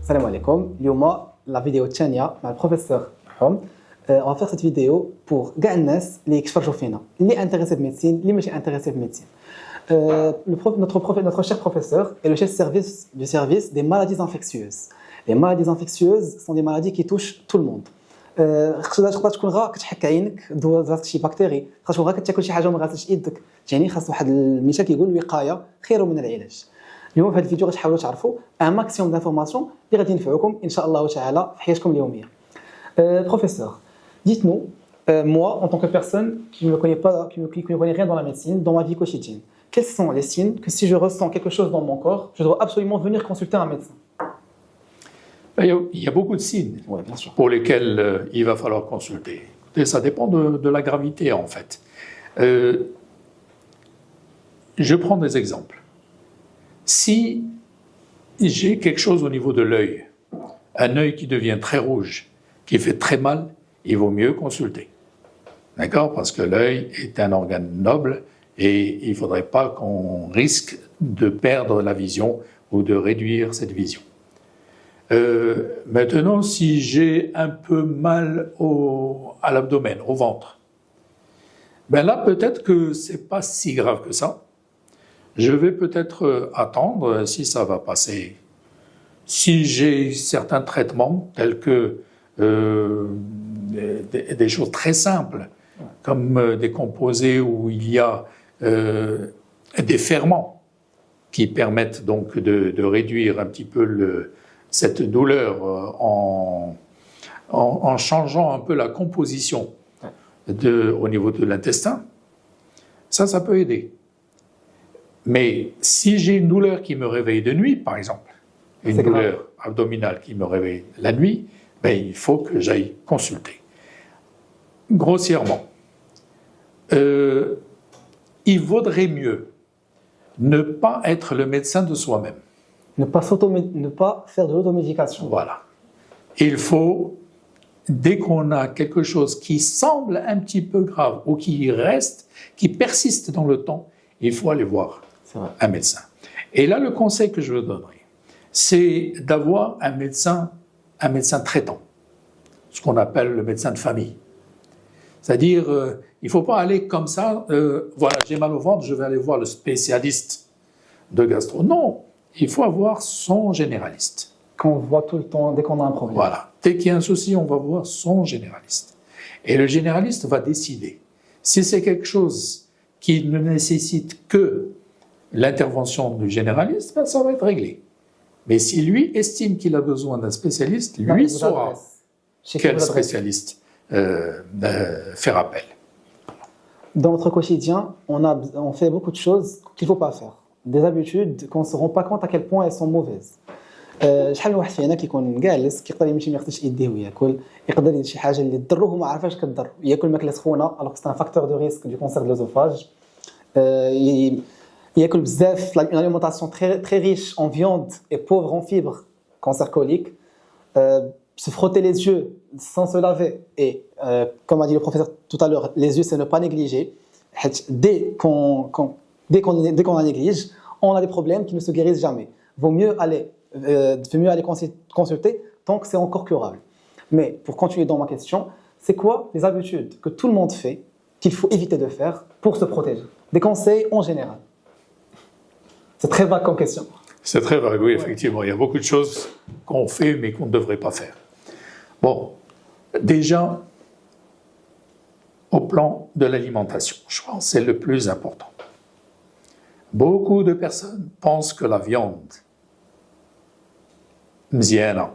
Salam alaikum. اليوم la vidéo الثانية مع البروفيسور حوم. On va faire cette vidéo pour كاع الناس اللي يكتفرجوا فينا اللي intéressés بميديسين اللي ماشي intéressés بميديسين. Notre cher professeur est le chef du service des maladies infectieuses. Les maladies infectieuses sont des maladies qui touchent tout le monde. تقدر تكون غا كتحك عينك دوزات شي بكتيري، تقدر تكون غا كتاكل شي حاجه وما غاسلش يدك، يعني خاص واحد المثال كيقول الوقايه خير من العلاج. اليوم في هذا الفيديو غتحاولوا تعرفوا ان ماكسيموم دانفورماسيون اللي غادي ينفعوكم ان شاء الله تعالى في حياتكم اليوميه. Professeur, dites-nous, moi en tant que personne qui ne connaît pas, qui ne connaît rien dans la médecine, dans ma vie quotidienne, quels sont les signes que si je ressens quelque chose dans mon corps, je dois absolument venir consulter un médecin? Il y a beaucoup de signes pour lesquels il va falloir consulter. Et ça dépend de la gravité, en fait. Je prends des exemples. Si j'ai quelque chose au niveau de l'œil, un œil qui devient très rouge, qui fait très mal, il vaut mieux consulter. D'accord? Parce que l'œil est un organe noble et il ne faudrait pas qu'on risque de perdre la vision ou de réduire cette vision. Maintenant, si j'ai un peu mal à l'abdomen, au ventre, ben là, peut-être que c'est pas si grave que ça. Je vais peut-être attendre si ça va passer. Si j'ai certains traitements, tels que des choses très simples, comme des composés où il y a des ferments qui permettent donc de réduire un petit peu cette douleur en changeant un peu la composition au niveau de l'intestin, ça peut aider. Mais si j'ai une douleur qui me réveille de nuit, par exemple, une douleur abdominale qui me réveille la nuit, ben, il faut que j'aille consulter. Grossièrement, il vaudrait mieux ne pas être le médecin de soi-même. Ne pas faire de l'automédication. Voilà. Il faut, dès qu'on a quelque chose qui semble un petit peu grave ou qui reste, qui persiste dans le temps, il faut aller voir un médecin. Et là, le conseil que je vous donnerai, c'est d'avoir un médecin traitant, ce qu'on appelle le médecin de famille. C'est-à-dire, il ne faut pas aller comme ça, voilà, j'ai mal au ventre, je vais aller voir le spécialiste de gastro. Non, il faut avoir son généraliste. Qu'on voit tout le temps, dès qu'on a un problème. Voilà, dès qu'il y a un souci, on va voir son généraliste. Et le généraliste va décider. Si c'est quelque chose qui ne nécessite que l'intervention du généraliste, ben ça va être réglé. Mais si lui estime qu'il a besoin d'un spécialiste, lui saura quel spécialiste faire appel. Dans notre quotidien, on fait beaucoup de choses qu'il ne faut pas faire. Des habitudes qu'on ne se rend pas compte à quel point elles sont mauvaises. شحال من واحد فينا كيكون جالس كيقدر يمشي ما يغسلش يديه وياكل، يقدر يدير شي حاجه اللي تضره وما عرفاش كضر، ياكل ماكله سخونه alors que c'est un facteur de risque du cancer de l'œsophage. ياكل بزاف une alimentation très riche en viande et pauvre en fibres, cancer colique. Se frotter les yeux sans se laver et comme a dit le professeur tout à l'heure, les yeux c'est ne pas négliger. Dès qu'on la néglige, on a des problèmes qui ne se guérissent jamais. Vaut mieux aller consulter tant que c'est encore curable. Mais pour continuer dans ma question, c'est quoi les habitudes que tout le monde fait qu'il faut éviter de faire pour se protéger? Des conseils en général. C'est très vague comme question. C'est très vague, oui, effectivement. Il y a beaucoup de choses qu'on fait mais qu'on ne devrait pas faire. Bon, déjà, au plan de l'alimentation, je pense que c'est le plus important. Beaucoup de personnes pensent que la viande مزيانة،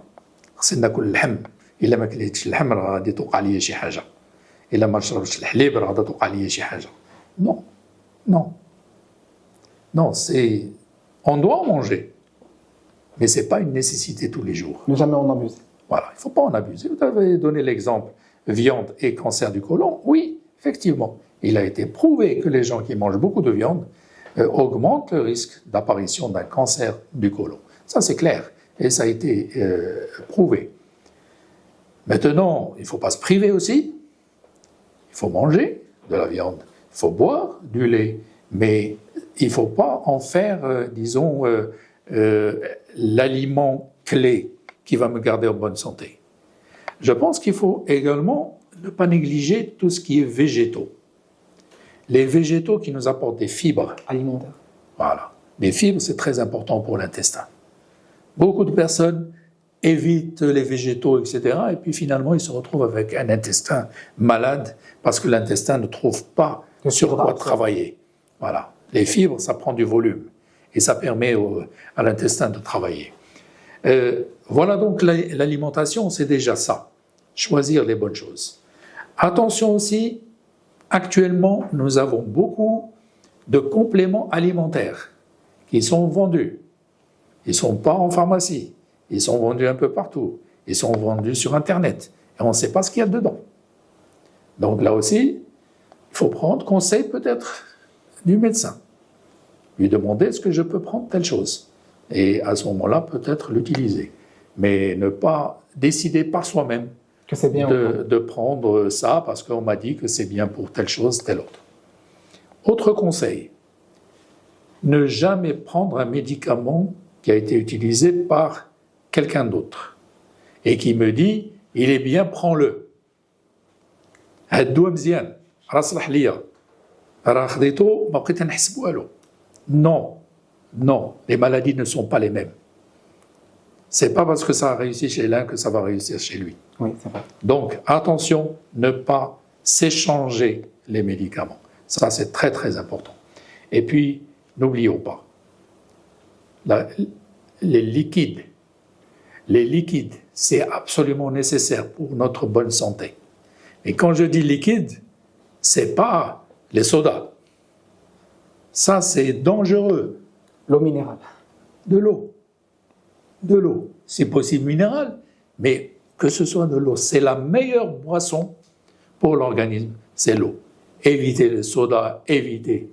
خصني ناكل اللحم، إلا ما كليتش اللحم راه غادي توقع ليا شي حاجة، إلا ما شربتش الحليب راه غادي توقع ليا شي حاجة. Non, non, non, on doit en manger, mais c'est pas une nécessité tous les jours. Ne jamais en abuser. Voilà, il faut pas en abuser. Vous avez donné l'exemple viande et cancer du côlon. Oui, effectivement, il a été prouvé que les gens qui mangent beaucoup de viande augmentent le risque d'apparition d'un cancer du côlon. Ça c'est clair. Et ça a été prouvé. Maintenant, il ne faut pas se priver aussi. Il faut manger de la viande. Il faut boire du lait. Mais il ne faut pas en faire, disons, l'aliment clé qui va me garder en bonne santé. Je pense qu'il faut également ne pas négliger tout ce qui est végétaux. Les végétaux qui nous apportent des fibres. Alimentaire. Voilà. Les fibres, c'est très important pour l'intestin. Beaucoup de personnes évitent les végétaux, etc. Et puis finalement, ils se retrouvent avec un intestin malade parce que l'intestin ne trouve pas sur quoi travailler. Voilà. Les fibres, ça prend du volume et ça permet à l'intestin de travailler. Voilà donc l'alimentation, c'est déjà ça. Choisir les bonnes choses. Attention aussi, actuellement, nous avons beaucoup de compléments alimentaires qui sont vendus. Ils ne sont pas en pharmacie. Ils sont vendus un peu partout. Ils sont vendus sur Internet. Et on ne sait pas ce qu'il y a dedans. Donc là aussi, il faut prendre conseil peut-être du médecin. Lui demander est-ce que je peux prendre telle chose. Et à ce moment-là, peut-être l'utiliser. Mais ne pas décider par soi-même que c'est bien de prendre ça parce qu'on m'a dit que c'est bien pour telle chose, telle autre. Autre conseil, ne jamais prendre un médicament qui a été utilisé par quelqu'un d'autre et qui me dit « il est bien, prends-le ». Non, non, les maladies ne sont pas les mêmes. C'est pas parce que ça a réussi chez l'un que ça va réussir chez lui. Oui, c'est vrai. Donc, attention, ne pas s'échanger les médicaments. Ça, c'est très, très important. Et puis, n'oublions pas, les liquides, c'est absolument nécessaire pour notre bonne santé. Et quand je dis liquide, c'est pas les sodas. Ça, c'est dangereux. L'eau minérale. De l'eau. De l'eau. C'est possible minérale, mais que ce soit de l'eau, c'est la meilleure boisson pour l'organisme, c'est l'eau. Évitez les sodas, évitez.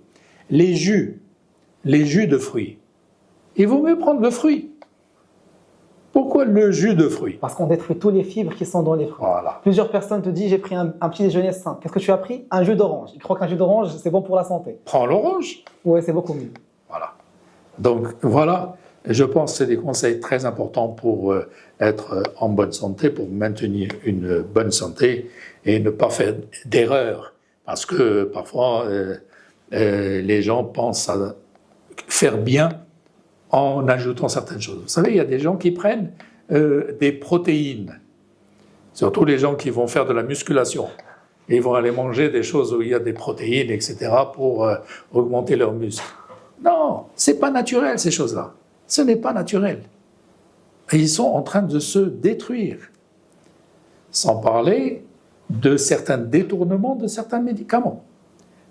Les jus de fruits. Il vaut mieux prendre le fruit. Pourquoi le jus de fruits? Parce qu'on détruit tous les fibres qui sont dans les fruits. Voilà. Plusieurs personnes te disent j'ai pris un petit déjeuner sain. Qu'est-ce que tu as pris? Un jus d'orange. Ils croient qu'un jus d'orange, c'est bon pour la santé. Prends l'orange. Oui, c'est beaucoup mieux. Voilà. Donc voilà, je pense que c'est des conseils très importants pour être en bonne santé, pour maintenir une bonne santé et ne pas faire d'erreurs. Parce que parfois, les gens pensent à faire bien en ajoutant certaines choses. Vous savez, il y a des gens qui prennent des protéines, surtout les gens qui vont faire de la musculation. Ils vont aller manger des choses où il y a des protéines, etc., pour augmenter leurs muscles. Non, c'est pas naturel ces choses-là. Ce n'est pas naturel. Et ils sont en train de se détruire. Sans parler de certains détournements de certains médicaments.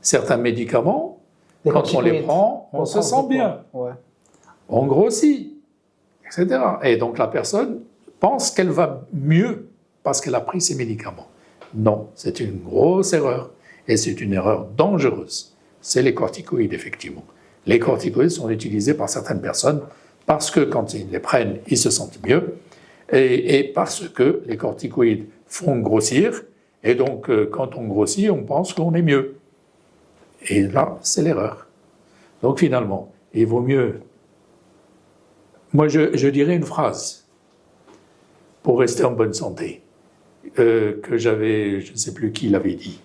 Certains médicaments, quand on les prend, on se sent bien. Ouais. On grossit, etc. Et donc la personne pense qu'elle va mieux parce qu'elle a pris ses médicaments. Non, c'est une grosse erreur. Et c'est une erreur dangereuse. C'est les corticoïdes, effectivement. Les corticoïdes sont utilisés par certaines personnes parce que quand ils les prennent, ils se sentent mieux. Et parce que les corticoïdes font grossir. Et donc, quand on grossit, on pense qu'on est mieux. Et là, c'est l'erreur. Donc finalement, il vaut mieux... Moi, je dirais une phrase pour rester en bonne santé, que j'avais, je ne sais plus qui l'avait dit.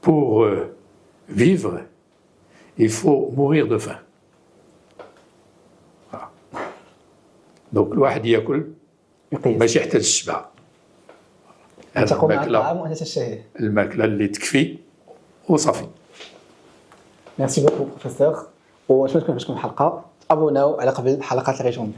Pour vivre, il faut mourir de faim. Voilà. Donc, الواحد يأكل ماشي يحتاج الشبع. الماكلة اللي تكفي وصافي. Merci beaucoup, professeur. ونشوفكم في الحلقة. أبوناو على قبل الحلقات اللي غيجون.